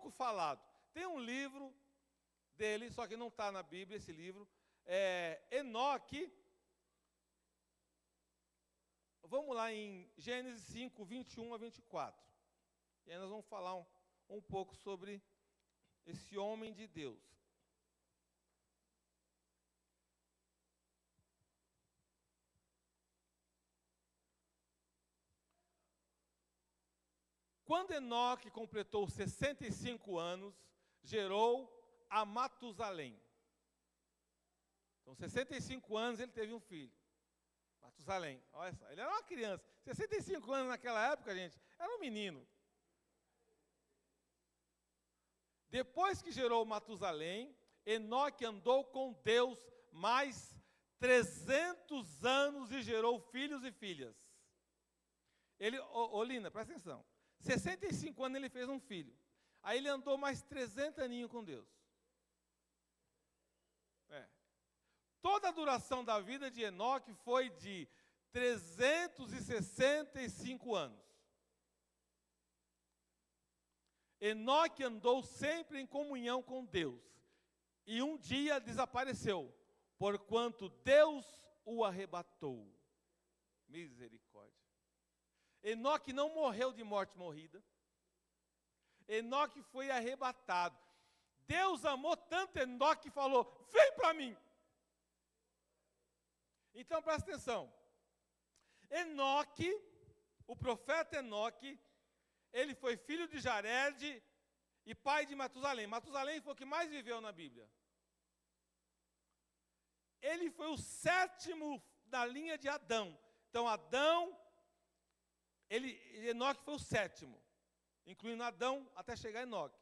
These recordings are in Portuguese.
pouco falado. Tem um livro dele, só que não está na Bíblia esse livro, Enoque. Vamos lá em Gênesis 5, 21 a 24. E aí nós vamos falar um pouco sobre esse homem de Deus. Quando Enoque completou 65 anos, gerou a Matusalém. Então, 65 anos ele teve um filho, Matusalém. Olha só, ele era uma criança. 65 anos naquela época, gente, era um menino. Depois que gerou Matusalém, Enoque andou com Deus mais 300 anos e gerou filhos e filhas. Lina, presta atenção. 65 anos ele fez um filho. Aí ele andou mais 300 aninhos com Deus. Toda a duração da vida de Enoque foi de 365 anos. Enoque andou sempre em comunhão com Deus. E um dia desapareceu, porquanto Deus o arrebatou. Misericórdia. Enoque não morreu de morte morrida. Enoque foi arrebatado. Deus amou tanto Enoque que falou: vem para mim. Então presta atenção. Enoque, o profeta Enoque, ele foi filho de Jared e pai de Matusalém. Matusalém foi o que mais viveu na Bíblia. Ele foi o sétimo da linha de Adão. Então Enoque foi o sétimo, incluindo Adão até chegar a Enoque.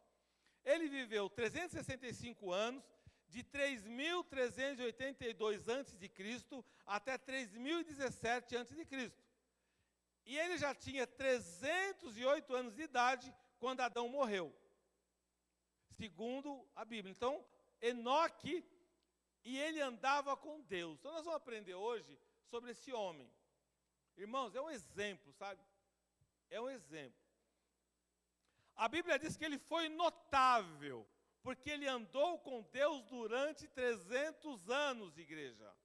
Ele viveu 365 anos, de 3.382 a.C. até 3.017 a.C. E ele já tinha 308 anos de idade quando Adão morreu, segundo a Bíblia. Então, Enoque, e ele andava com Deus. Então, nós vamos aprender hoje sobre esse homem. Irmãos, é um exemplo, sabe? É um exemplo. A Bíblia diz que ele foi notável, porque ele andou com Deus durante 300 anos, igreja.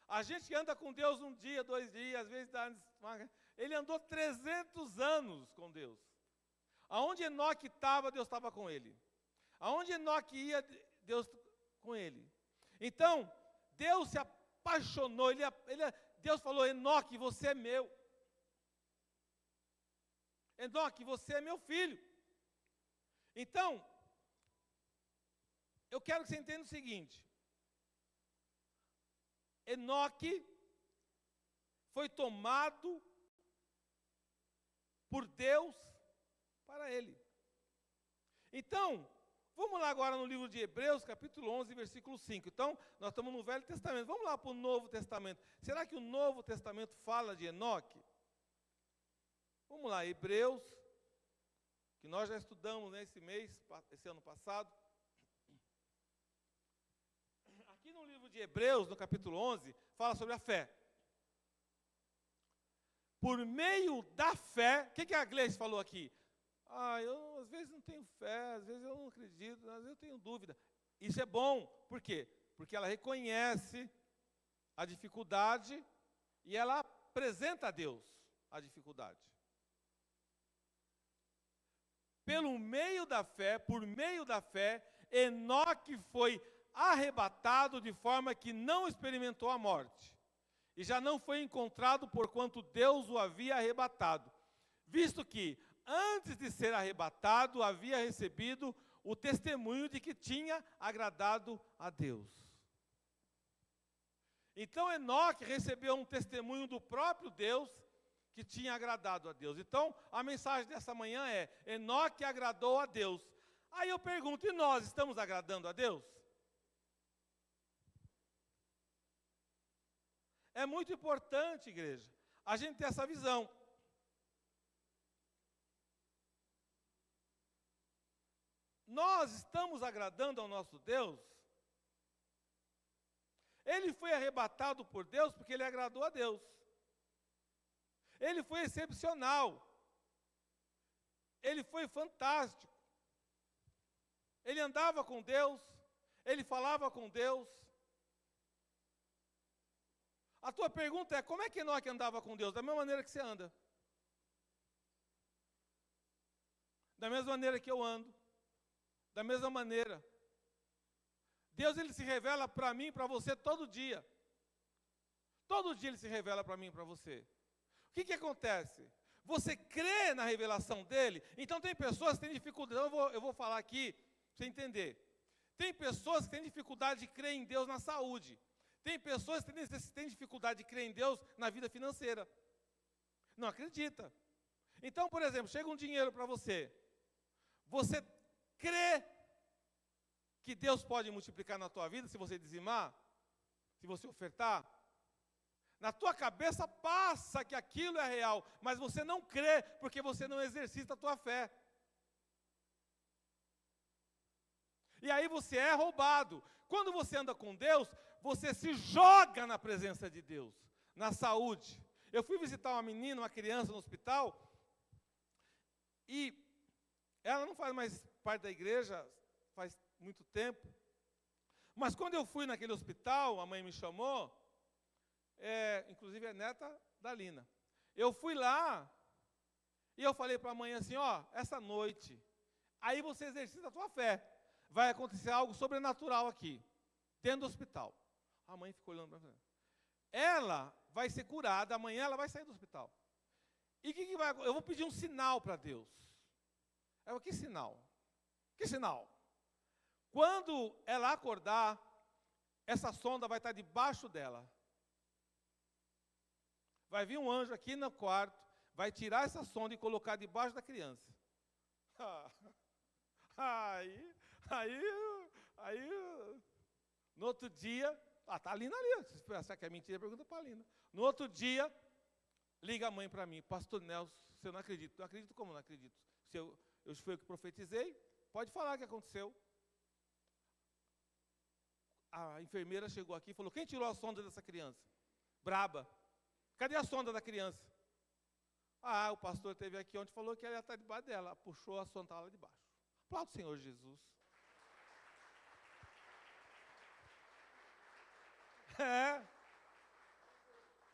A gente anda com Deus um dia, 2 dias, às vezes ele andou 300 anos com Deus. Aonde Enoque estava, Deus estava com ele. Aonde Enoque ia, Deus com ele. Então, Deus se apaixonou, Deus falou: Enoque, você é meu. Enoque, você é meu filho. Então, eu quero que você entenda o seguinte. Enoque foi tomado por Deus para ele. Então, vamos lá agora no livro de Hebreus, capítulo 11, versículo 5. Então, nós estamos no Velho Testamento. Vamos lá para o Novo Testamento. Será que o Novo Testamento fala de Enoque? Vamos lá, Hebreus, que nós já estudamos esse ano passado. Aqui no livro de Hebreus, no capítulo 11, fala sobre a fé. Por meio da fé, o que a Gleice falou aqui? Eu às vezes não tenho fé, às vezes eu não acredito, às vezes eu tenho dúvida. Isso é bom, por quê? Porque ela reconhece a dificuldade e ela apresenta a Deus a dificuldade. Por meio da fé, Enoque foi arrebatado de forma que não experimentou a morte. E já não foi encontrado porquanto Deus o havia arrebatado. Visto que, antes de ser arrebatado, havia recebido o testemunho de que tinha agradado a Deus. Então Enoque recebeu um testemunho do próprio Deus que tinha agradado a Deus. Então, a mensagem dessa manhã é: Enoque agradou a Deus. Aí eu pergunto: e nós estamos agradando a Deus? É muito importante, igreja, a gente ter essa visão. Nós estamos agradando ao nosso Deus? Ele foi arrebatado por Deus porque ele agradou a Deus. Ele foi excepcional. ele foi fantástico. Ele andava com Deus, ele falava com Deus. A tua pergunta é, como é que Enoque andava com Deus? Da mesma maneira que você anda. Da mesma maneira que eu ando. Da mesma maneira. Deus, ele se revela para mim e para você todo dia. Todo dia ele se revela para mim e para você. O que acontece? Você crê na revelação dele? Então tem pessoas que têm dificuldade. Eu vou falar aqui para você entender. Tem pessoas que têm dificuldade de crer em Deus na saúde. Tem pessoas que têm dificuldade de crer em Deus na vida financeira. Não acredita. Então, por exemplo, chega um dinheiro para você. Você crê que Deus pode multiplicar na tua vida se você dizimar? Se você ofertar? Na tua cabeça passa que aquilo é real, mas você não crê porque você não exercita a tua fé. E aí você é roubado. Quando você anda com Deus, você se joga na presença de Deus, na saúde. Eu fui visitar uma menina, uma criança no hospital, e ela não faz mais parte da igreja, faz muito tempo. Mas quando eu fui naquele hospital, a mãe me chamou, inclusive é neta da Lina. Eu fui lá, e eu falei para a mãe assim, essa noite, aí você exercita a tua fé. Vai acontecer algo sobrenatural aqui, dentro do hospital. A mãe ficou olhando para mim. Ela vai ser curada, amanhã ela vai sair do hospital. E o que vai acontecer? Eu vou pedir um sinal para Deus. Que sinal? Que sinal? Quando ela acordar, essa sonda vai estar debaixo dela. Vai vir um anjo aqui no quarto, vai tirar essa sonda e colocar debaixo da criança. Aí, no outro dia, está a Lina ali, se pensar que é mentira, pergunta para a Lina. No outro dia, liga a mãe para mim, pastor Nelson, se eu não acredito. Não acredito como não acredito? Se eu fui eu que profetizei, pode falar o que aconteceu. A enfermeira chegou aqui e falou, quem tirou a sonda dessa criança? Braba. Cadê a sonda da criança? O pastor esteve aqui ontem e falou que ela ia estar debaixo dela. Puxou a sonda lá de baixo. Aplauda o Senhor Jesus.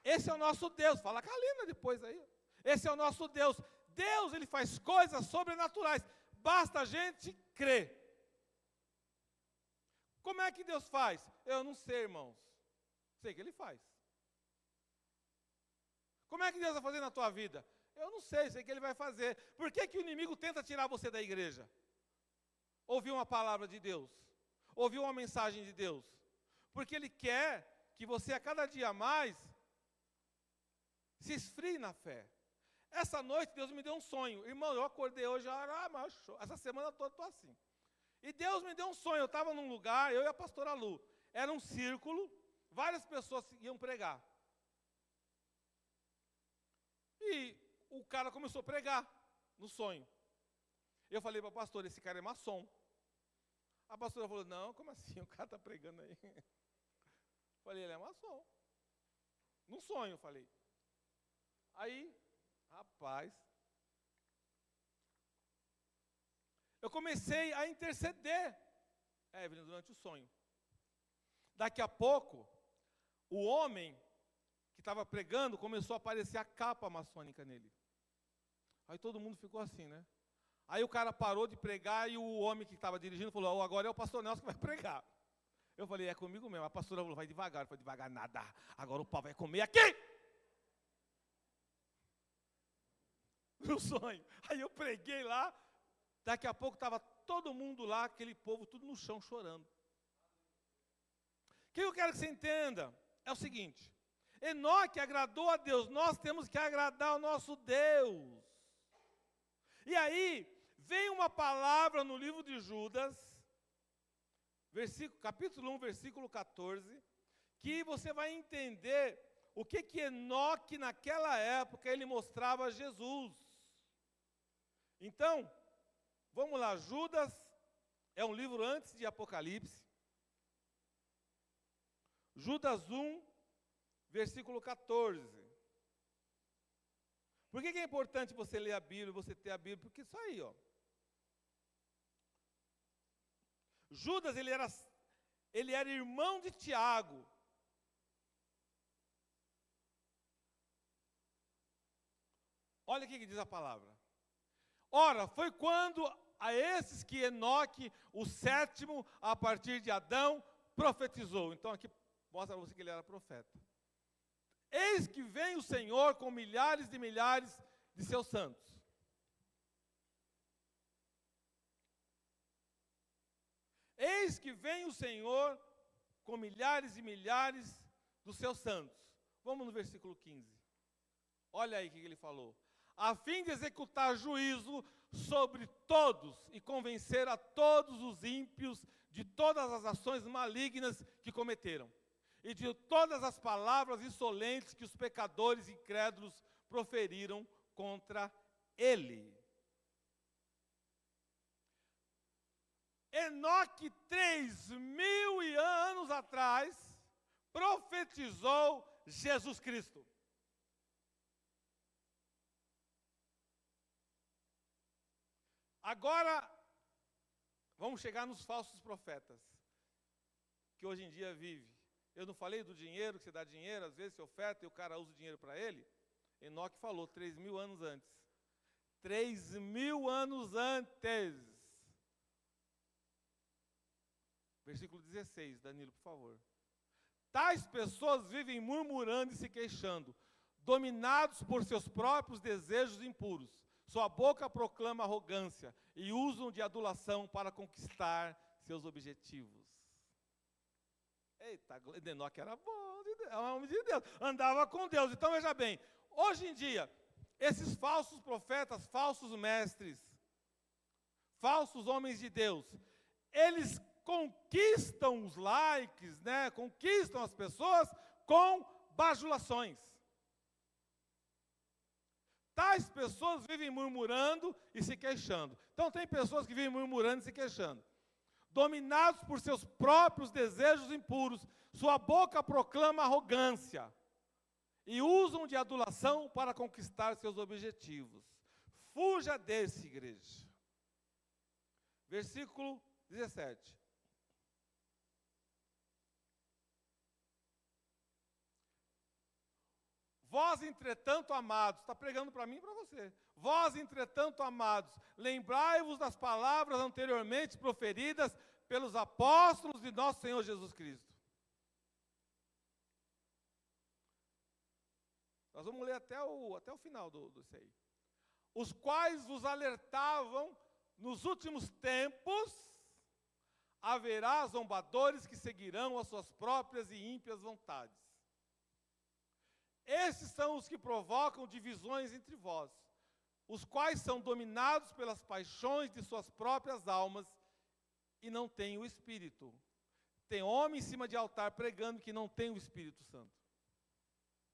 Esse é o nosso Deus. Fala com a Lina depois aí. Esse é o nosso Deus. Deus, ele faz coisas sobrenaturais. Basta a gente crer. Como é que Deus faz? Eu não sei, irmãos. Sei que ele faz. Como é que Deus vai fazer na tua vida? Eu não sei que ele vai fazer. Por que o inimigo tenta tirar você da igreja? Ouvir uma palavra de Deus. Ouvir uma mensagem de Deus. Porque ele quer que você a cada dia mais se esfrie na fé. Essa noite Deus me deu um sonho. Irmão, eu acordei hoje, essa semana toda estou assim. E Deus me deu um sonho. Eu estava num lugar, eu e a pastora Lu. Era um círculo, várias pessoas iam pregar. E o cara começou a pregar no sonho. Eu falei para a pastora, esse cara é maçom. A pastora falou, não, como assim? O cara está pregando aí. Falei, ele é maçom. Num sonho, eu falei. Aí, rapaz, eu comecei a interceder, Evelyn, durante o sonho. Daqui a pouco, o homem que estava pregando começou a aparecer a capa maçônica nele. Aí todo mundo ficou assim, né? Aí o cara parou de pregar e o homem que estava dirigindo falou, agora é o pastor Nelson que vai pregar. Eu falei, é comigo mesmo. A pastora falou, vai devagar. Eu falei, devagar nada. Agora o pau vai comer aqui. No sonho. Aí eu preguei lá. Daqui a pouco estava todo mundo lá, aquele povo tudo no chão chorando. O que eu quero que você entenda é o seguinte. Enoque agradou a Deus. Nós temos que agradar ao nosso Deus. E aí, vem uma palavra no livro de Judas, capítulo 1, versículo 14, que você vai entender o que Enoque, naquela época, ele mostrava a Jesus. Então, vamos lá, Judas é um livro antes de Apocalipse. Judas 1, versículo 14. Por que é importante você ler a Bíblia, você ter a Bíblia? Porque isso aí, ó. Judas, ele era irmão de Tiago. Olha o que diz a palavra. Ora, foi quando a esses que Enoque, o sétimo, a partir de Adão, profetizou. Então aqui mostra para você que ele era profeta. Eis que vem o Senhor com milhares e milhares de seus santos. Eis que vem o Senhor com milhares e milhares dos seus santos. Vamos no versículo 15. Olha aí o que ele falou. A fim de executar juízo sobre todos e convencer a todos os ímpios de todas as ações malignas que cometeram e de todas as palavras insolentes que os pecadores incrédulos proferiram contra ele. Enoque, 3.000 anos atrás, profetizou Jesus Cristo. Agora, vamos chegar nos falsos profetas, que hoje em dia vive. Eu não falei do dinheiro, que você dá dinheiro, às vezes você oferta e o cara usa o dinheiro para ele? Enoque falou 3.000 anos antes. 3.000 anos antes. Versículo 16, Danilo, por favor. Tais pessoas vivem murmurando e se queixando, dominados por seus próprios desejos impuros. Sua boca proclama arrogância e usam de adulação para conquistar seus objetivos. Eita, Enoque era bom, é um homem de Deus, andava com Deus. Então veja bem, hoje em dia, esses falsos profetas, falsos mestres, falsos homens de Deus, eles conquistam os likes, né? Conquistam as pessoas com bajulações. Tais pessoas vivem murmurando e se queixando. Então tem pessoas que vivem murmurando e se queixando. Dominados por seus próprios desejos impuros, sua boca proclama arrogância e usam de adulação para conquistar seus objetivos. Fuja desse, igreja. Versículo 17. Vós, entretanto, amados, está pregando para mim e para você. Vós, entretanto, amados, lembrai-vos das palavras anteriormente proferidas pelos apóstolos de nosso Senhor Jesus Cristo. Nós vamos ler até o final do aí. Os quais vos alertavam, nos últimos tempos, haverá zombadores que seguirão as suas próprias e ímpias vontades. Esses são os que provocam divisões entre vós, os quais são dominados pelas paixões de suas próprias almas e não têm o Espírito. Tem homem em cima de altar pregando que não tem o Espírito Santo.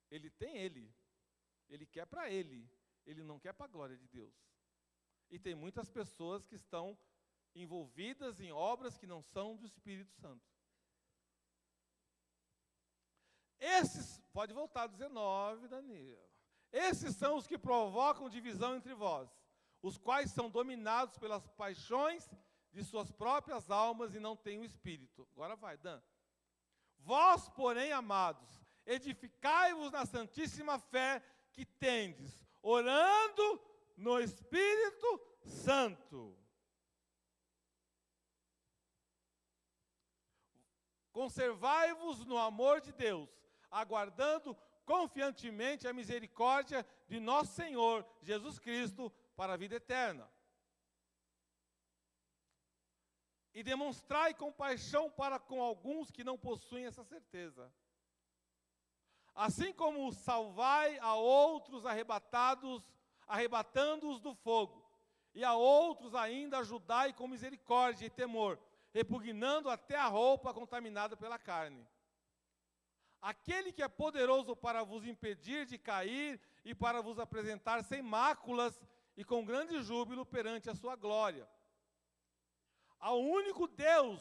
Ele tem ele quer para ele não quer para a glória de Deus. E tem muitas pessoas que estão envolvidas em obras que não são do Espírito Santo. Esses, pode voltar 19, Danilo. Esses são os que provocam divisão entre vós, os quais são dominados pelas paixões de suas próprias almas e não têm o Espírito. Agora vai, Dan. Vós, porém, amados, edificai-vos na santíssima fé que tendes, orando no Espírito Santo. Conservai-vos no amor de Deus, aguardando confiantemente a misericórdia de nosso Senhor Jesus Cristo para a vida eterna. E demonstrai compaixão para com alguns que não possuem essa certeza. Assim como salvai a outros arrebatando-os do fogo, e a outros ainda ajudai com misericórdia e temor, repugnando até a roupa contaminada pela carne. Aquele que é poderoso para vos impedir de cair e para vos apresentar sem máculas e com grande júbilo perante a sua glória. Ao único Deus,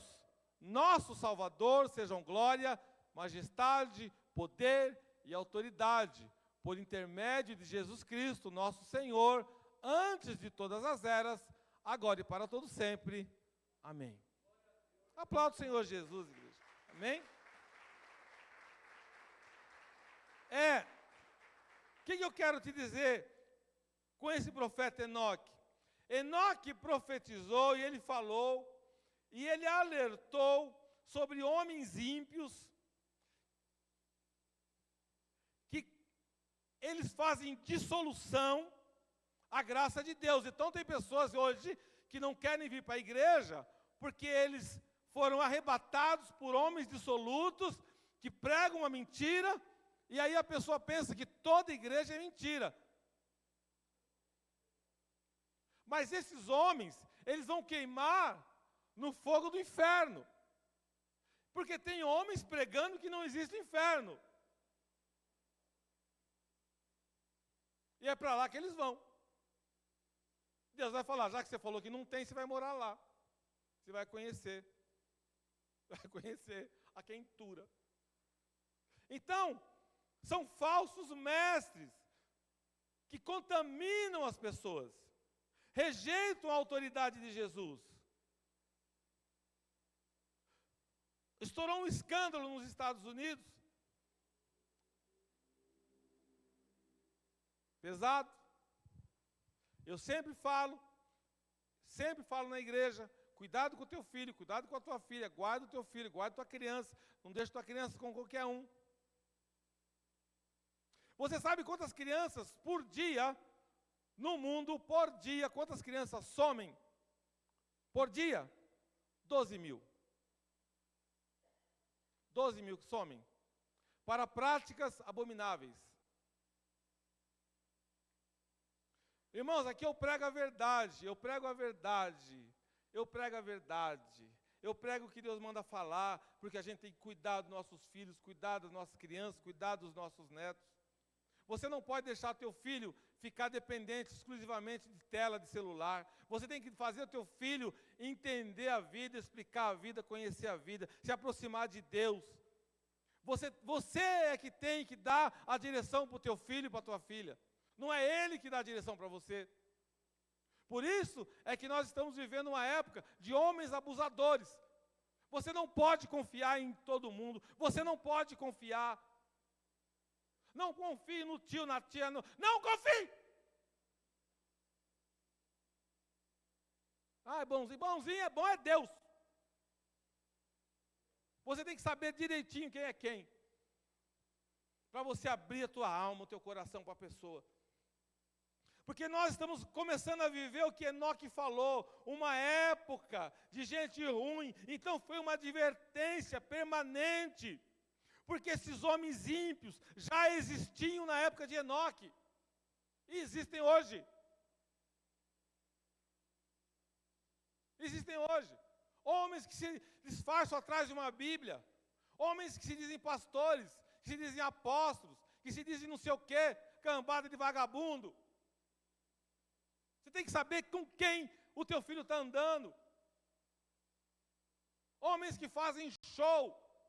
nosso Salvador, sejam glória, majestade, poder e autoridade, por intermédio de Jesus Cristo, nosso Senhor, antes de todas as eras, agora e para todo sempre. Amém. Aplauda o Senhor Jesus, igreja. Amém? O que eu quero te dizer com esse profeta Enoque? Enoque profetizou e ele falou, e ele alertou sobre homens ímpios, que eles fazem dissolução à graça de Deus. Então tem pessoas hoje que não querem vir para a igreja, porque eles foram arrebatados por homens dissolutos, que pregam uma mentira, e aí a pessoa pensa que toda igreja é mentira. Mas esses homens, eles vão queimar no fogo do inferno. Porque tem homens pregando que não existe inferno. E é para lá que eles vão. Deus vai falar, já que você falou que não tem, você vai morar lá. Você vai conhecer. Vai conhecer a quentura. Então, são falsos mestres que contaminam as pessoas. Rejeitam a autoridade de Jesus. Estourou um escândalo nos Estados Unidos. Pesado. Eu sempre falo na igreja, cuidado com o teu filho, cuidado com a tua filha, guarda o teu filho, guarda a tua criança, não deixa a tua criança com qualquer um. Você sabe quantas crianças por dia, no mundo, por dia, quantas crianças somem? Por dia? 12 mil. 12 mil que somem. Para práticas abomináveis. Irmãos, aqui eu prego a verdade, eu prego a verdade, eu prego a verdade. Eu prego o que Deus manda falar, porque a gente tem que cuidar dos nossos filhos, cuidar das nossas crianças, cuidar dos nossos netos. Você não pode deixar teu filho ficar dependente exclusivamente de tela, de celular. Você tem que fazer o teu filho entender a vida, explicar a vida, conhecer a vida, se aproximar de Deus. Você é que tem que dar a direção para o teu filho e para a tua filha. Não é ele que dá a direção para você. Por isso é que nós estamos vivendo uma época de homens abusadores. Você não pode confiar em todo mundo. Você não pode confiar. Não confie no tio, na tia. Não confie! Ah, é bonzinho. Bonzinho é bom, é Deus. Você tem que saber direitinho quem é quem. Para você abrir a tua alma, o teu coração para a pessoa. Porque nós estamos começando a viver o que Enoque falou, uma época de gente ruim. Então foi uma advertência permanente. Porque esses homens ímpios já existiam na época de Enoque. E existem hoje. Existem hoje. Homens que se disfarçam atrás de uma Bíblia. Homens que se dizem pastores, que se dizem apóstolos, que se dizem não sei o quê, cambada de vagabundo. Você tem que saber com quem o teu filho está andando. Homens que fazem show,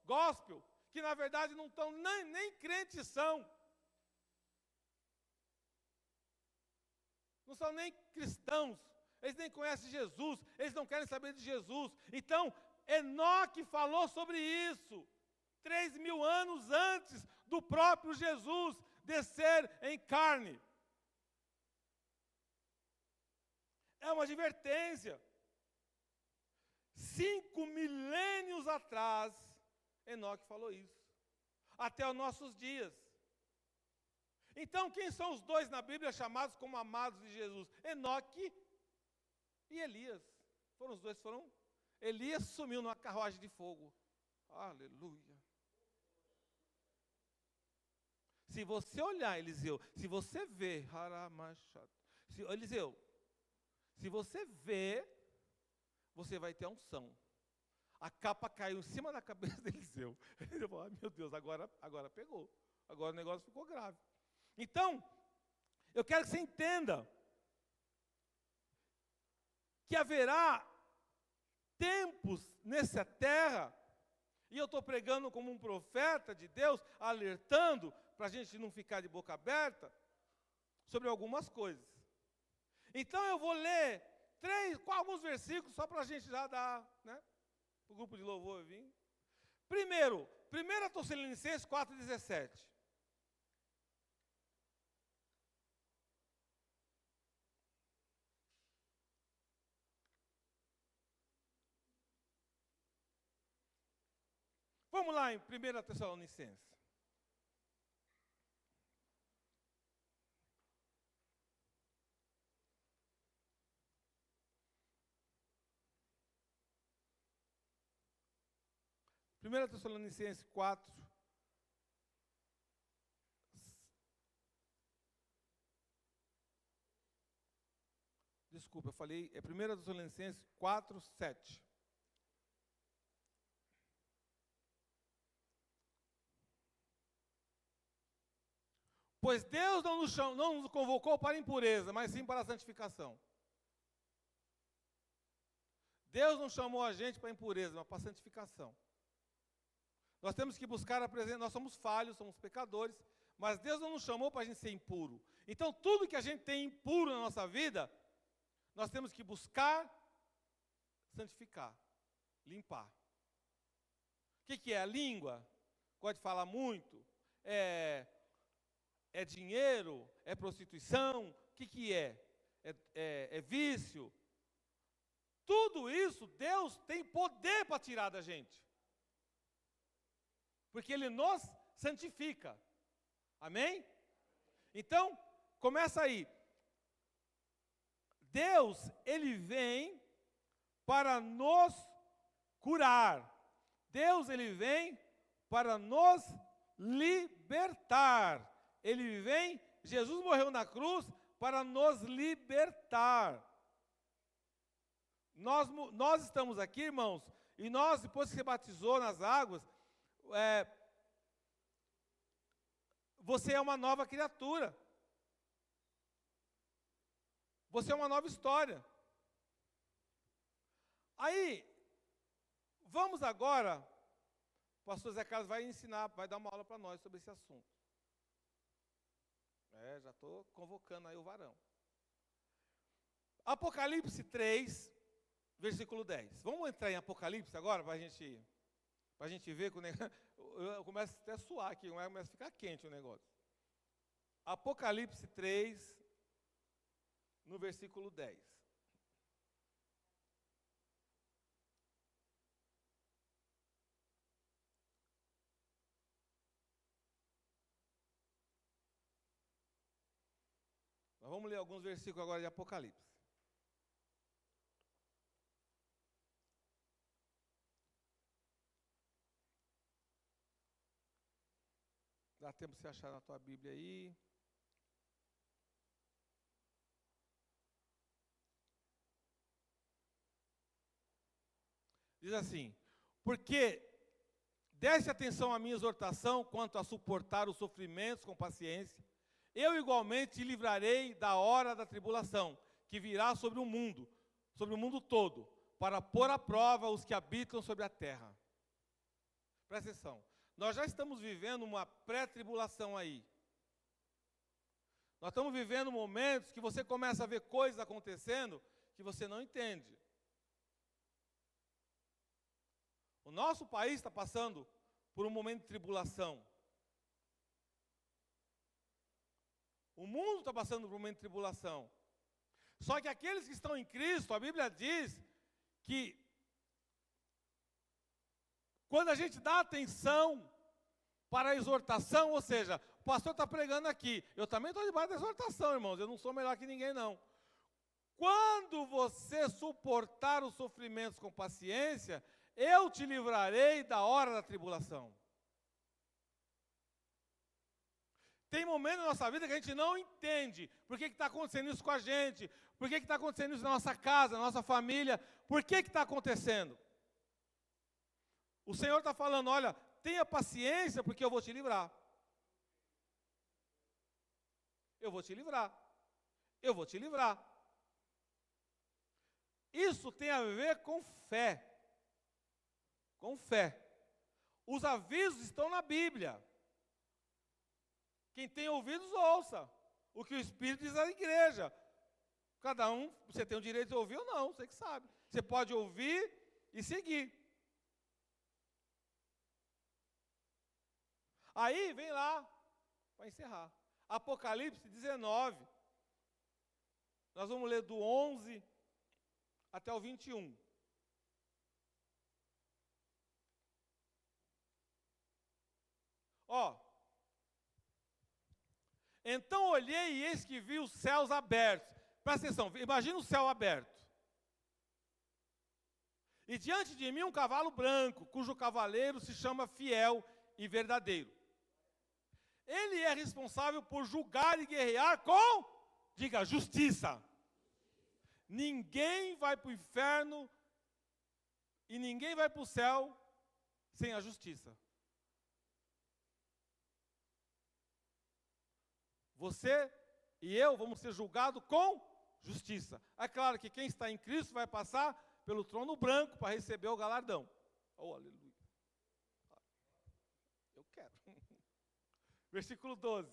gospel, que na verdade não estão, nem crentes são. Não são nem cristãos. Eles nem conhecem Jesus, eles não querem saber de Jesus. Então, Enoque falou sobre isso 3.000 anos antes do próprio Jesus descer em carne. É uma advertência. 5 milênios atrás, Enoque falou isso. Até os nossos dias. Então, quem são os dois na Bíblia chamados como amados de Jesus? Enoque e Elias. Foram os dois que foram. Elias sumiu numa carruagem de fogo. Aleluia. Se você olhar, Eliseu, se você ver, Eliseu, se você ver, você vai ter a unção. A capa caiu em cima da cabeça de Eliseu. Ele falou, meu Deus, agora pegou. Agora o negócio ficou grave. Então, eu quero que você entenda que haverá tempos nessa terra, e eu estou pregando como um profeta de Deus, alertando para a gente não ficar de boca aberta, sobre algumas coisas. Então eu vou ler alguns versículos, só para a gente já dar, né? O grupo de louvor vir. Primeiro, 1 Tessalonicenses 4,17. Vamos lá em 1 Tessalonicenses. Primeira Tessalonicenses 4. Desculpa, eu falei, é 1 Tessalonicenses 4, 7. Pois Deus não nos convocou para a impureza, mas sim para a santificação. Deus não chamou a gente para a impureza, mas para a santificação. Nós temos que buscar a presença, nós somos falhos, somos pecadores, mas Deus não nos chamou para a gente ser impuro. Então, tudo que a gente tem impuro na nossa vida, nós temos que buscar santificar, limpar. O que é? A língua? Gosta de falar muito? É dinheiro? É prostituição? O que é? É vício? Tudo isso, Deus tem poder para tirar da gente. Porque Ele nos santifica. Amém? Então, começa aí. Deus, Ele vem para nos curar. Deus, Ele vem para nos libertar. Ele vem, Jesus morreu na cruz para nos libertar. Nós estamos aqui, irmãos, e nós, depois que você batizou nas águas, você é uma nova criatura. Você é uma nova história. Aí, vamos agora, o pastor Zé Carlos vai ensinar, vai dar uma aula para nós sobre esse assunto. Já estou convocando aí o varão. Apocalipse 3, versículo 10. Vamos entrar em Apocalipse agora, para a gente ver que o negócio, eu começo até a suar aqui, começa a ficar quente o negócio. Apocalipse 3, no versículo 10. Nós vamos ler alguns versículos agora de Apocalipse. Dá tempo de você achar na tua Bíblia aí. Diz assim: porque deste atenção à minha exortação quanto a suportar os sofrimentos com paciência, eu igualmente te livrarei da hora da tribulação, que virá sobre o mundo todo, para pôr à prova os que habitam sobre a terra. Presta atenção, nós já estamos vivendo uma pré-tribulação aí. Nós estamos vivendo momentos que você começa a ver coisas acontecendo que você não entende. O nosso país está passando por um momento de tribulação. O mundo está passando por um momento de tribulação. Só que aqueles que estão em Cristo, a Bíblia diz que quando a gente dá atenção para a exortação, ou seja, o pastor está pregando aqui, eu também estou debaixo da exortação, irmãos, eu não sou melhor que ninguém, não. Quando você suportar os sofrimentos com paciência, eu te livrarei da hora da tribulação. Tem momentos na nossa vida que a gente não entende por que está acontecendo isso com a gente, por que está acontecendo isso na nossa casa, na nossa família, por que está acontecendo? O Senhor está falando, olha, tenha paciência porque eu vou te livrar. Eu vou te livrar. Eu vou te livrar. Isso tem a ver com fé. Com fé. Os avisos estão na Bíblia. Quem tem ouvidos, ouça o que o Espírito diz à igreja. Cada um, você tem o direito de ouvir ou não, você que sabe. Você pode ouvir e seguir. Aí, vem lá, para encerrar. Apocalipse 19. Nós vamos ler do 11 até o 21. Ó. Então olhei e eis que vi os céus abertos. Presta atenção, imagina o céu aberto. E diante de mim um cavalo branco, cujo cavaleiro se chama Fiel e Verdadeiro. Ele é responsável por julgar e guerrear com, diga, justiça. Ninguém vai para o inferno e ninguém vai para o céu sem a justiça. Você e eu vamos ser julgados com justiça. É claro que quem está em Cristo vai passar pelo trono branco para receber o galardão. Oh, aleluia. Eu quero. Versículo 12.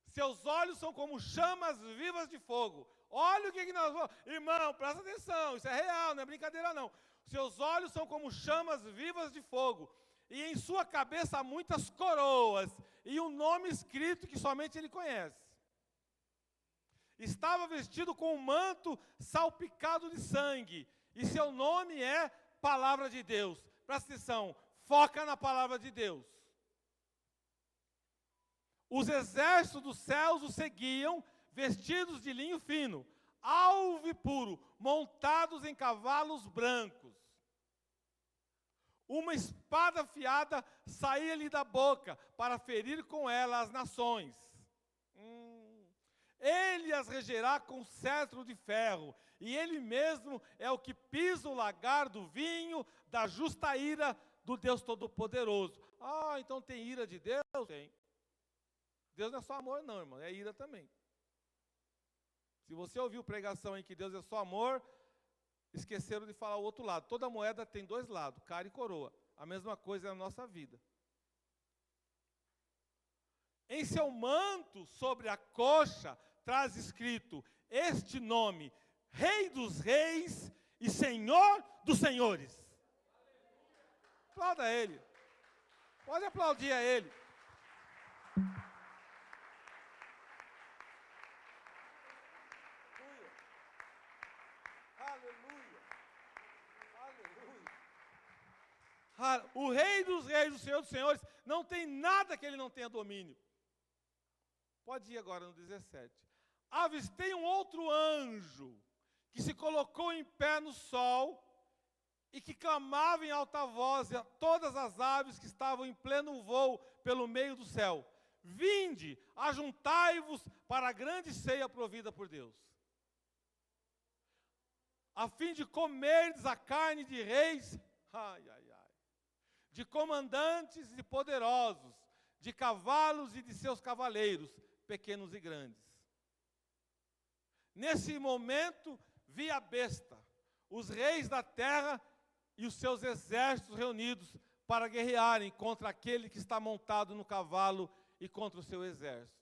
Seus olhos são como chamas vivas de fogo. Olha o que nós vamos... Irmão, presta atenção, isso é real, não é brincadeira não. Seus olhos são como chamas vivas de fogo. E em sua cabeça há muitas coroas, e um nome escrito que somente ele conhece. Estava vestido com um manto salpicado de sangue, e seu nome é Palavra de Deus. Presta atenção, foca na Palavra de Deus. Os exércitos dos céus o seguiam, vestidos de linho fino, alvo e puro, montados em cavalos brancos. Uma espada afiada saía-lhe da boca, para ferir com ela as nações. Ele as regerá com cetro de ferro, e ele mesmo é o que pisa o lagar do vinho, da justa ira do Deus Todo-Poderoso. Ah, então tem ira de Deus? Tem. Deus não é só amor não, irmão, é ira também. Se você ouviu pregação em que Deus é só amor, esqueceram de falar o outro lado. Toda moeda tem dois lados, cara e coroa. A mesma coisa é a nossa vida. Em seu manto, sobre a coxa, traz escrito este nome: Rei dos Reis e Senhor dos Senhores. Aplauda a ele. Pode aplaudir a ele. O Rei dos Reis, o Senhor dos Senhores, não tem nada que ele não tenha domínio. Pode ir agora no 17. Avistei um outro anjo, que se colocou em pé no sol, e que clamava em alta voz a todas as aves que estavam em pleno voo pelo meio do céu: vinde, ajuntai-vos para a grande ceia provida por Deus, a fim de comerdes a carne de reis, de comandantes e poderosos, de cavalos e de seus cavaleiros, pequenos e grandes. Nesse momento, vi a besta, os reis da terra e os seus exércitos reunidos para guerrearem contra aquele que está montado no cavalo e contra o seu exército.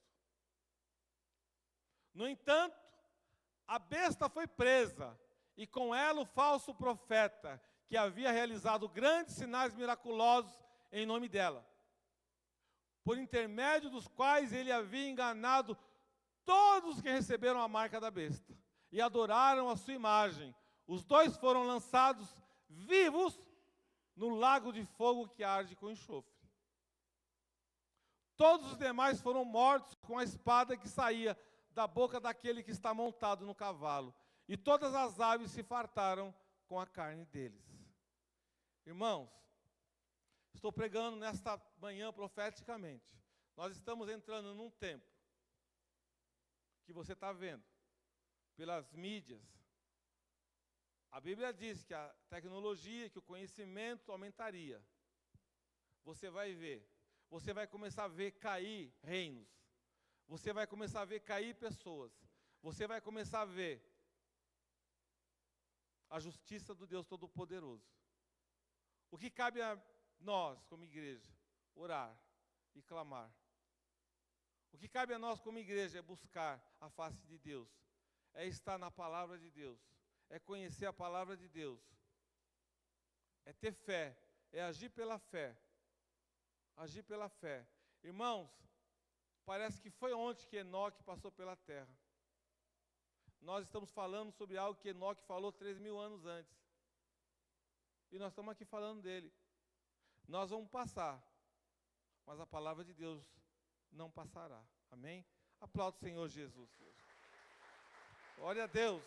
No entanto, a besta foi presa, e com ela o falso profeta, que havia realizado grandes sinais miraculosos em nome dela, por intermédio dos quais ele havia enganado todos que receberam a marca da besta e adoraram a sua imagem. Os dois foram lançados vivos no lago de fogo que arde com enxofre. Todos os demais foram mortos com a espada que saía da boca daquele que está montado no cavalo, e todas as aves se fartaram com a carne deles. Irmãos, estou pregando nesta manhã profeticamente. Nós estamos entrando num tempo que você está vendo pelas mídias. A Bíblia diz que a tecnologia, que o conhecimento aumentaria. Você vai ver. Você vai começar a ver cair reinos. Você vai começar a ver cair pessoas. Você vai começar a ver a justiça do Deus Todo-Poderoso. O que cabe a nós, como igreja? Orar e clamar. O que cabe a nós como igreja é buscar a face de Deus, é estar na palavra de Deus, é conhecer a palavra de Deus, é ter fé, é agir pela fé. Agir pela fé. Irmãos, parece que foi ontem que Enoque passou pela terra. Nós estamos falando sobre algo que Enoque falou 3.000 anos antes. E nós estamos aqui falando dele. Nós vamos passar, mas a palavra de Deus não passará. Amém? Aplauda o Senhor Jesus. Glória a Deus.